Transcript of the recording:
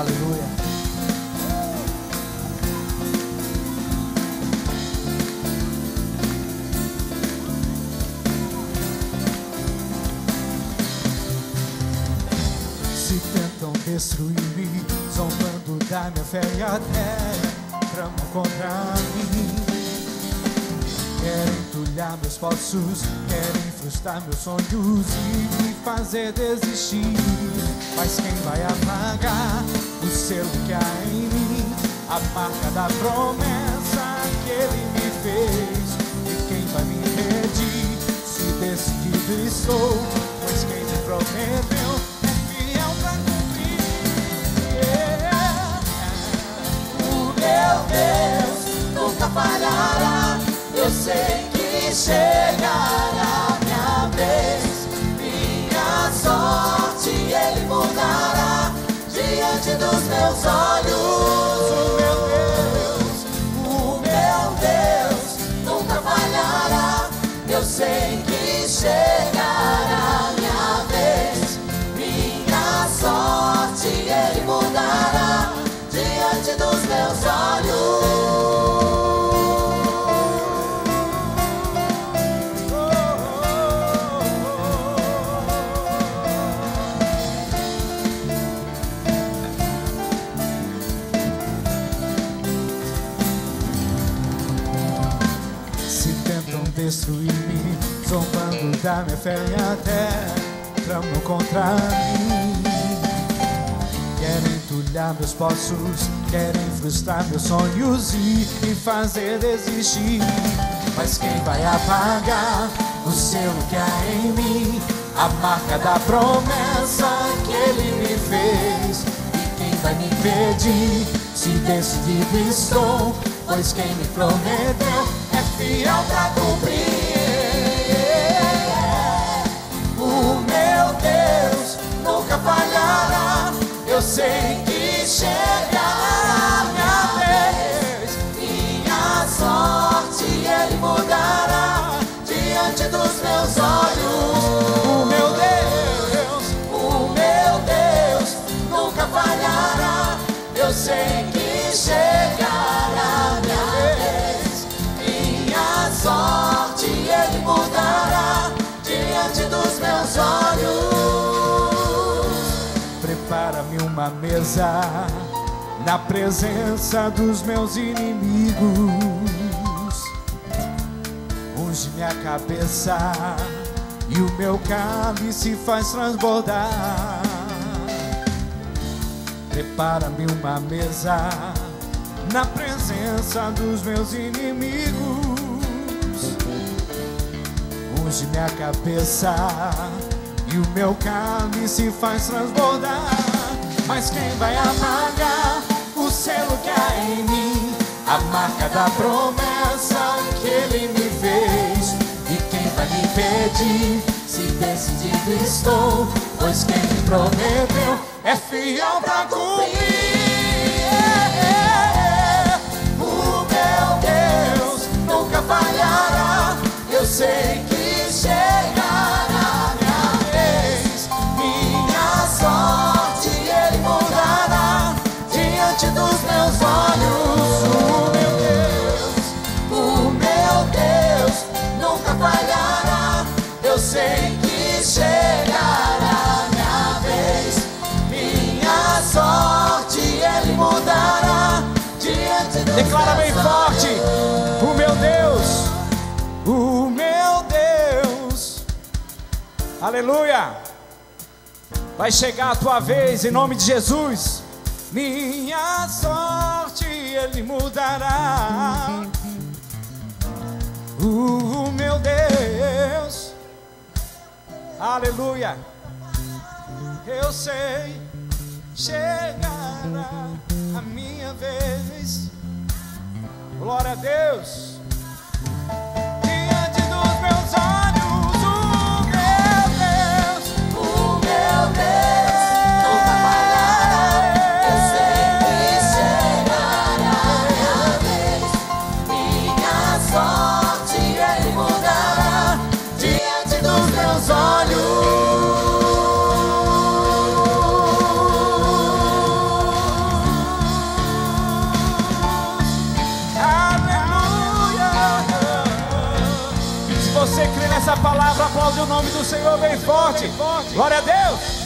Aleluia. Se tentam destruir-me, zombando da minha fé e até tramam contra mim. Querem entulhar meus poços, querem frustrar meus sonhos e me fazer desistir. Mas quem vai apagar o selo que há em mim, a marca da promessa que ele me fez? E quem vai me impedir, se decidido estou, pois quem me prometeu é fiel pra cumprir. O meu Deus nunca falhará. Eu sei que chegará minha vez, minha sorte ele mudará diante dos meus olhos. O meu Deus nunca falhará. Eu sei que chegará minha vez, minha sorte ele mudará diante dos meus olhos. Destruir-me, zombando da minha fé e até tramam contra mim. Querem entulhar meus poços, querem frustrar meus sonhos e me fazer desistir. Mas quem vai apagar o selo que há em mim, a marca da promessa que ele me fez? E quem vai me impedir, se decidido estou, pois quem me prometeu é fiel pra cumprir. O meu Deus nunca falhará. Eu sei que chegará minha vez, minha sorte ele mudará diante dos meus olhos. O meu Deus nunca falhará. Eu sei que chegará minha vez, minha sorte ele mudará diante dos meus olhos. Prepara-me uma mesa na presença dos meus inimigos. Unge minha cabeça e o meu cálice faz transbordar. Prepara-me uma mesa na presença dos meus inimigos. Unge minha cabeça e o meu cálice faz transbordar. Mas quem vai apagar o selo que há em mim, a marca da promessa que ele me fez? E quem vai me impedir, se decidido estou, pois quem me prometeu é fiel pra cumprir. O meu Deus nunca falhará. Eu sei que chegará minha vez, minha sorte ele mudará diante dos meus olhos. O meu Deus nunca falhará. Eu sei que chegará minha vez, minha sorte ele mudará diante dos Declara bem meus forte: olhos. o meu Deus, O meu Deus, aleluia, vai chegar a tua vez em nome de Jesus. minha sorte ele mudará. O meu Deus, Aleluia, eu sei, chegará a minha vez. glória a Deus. Diante dos meus olhos, o meu Deus, O meu Deus nunca falhará. Eu sei que chegará minha vez, minha sorte ele mudará diante dos meus olhos. essa palavra, aplaude o nome do Senhor bem forte. Glória a Deus.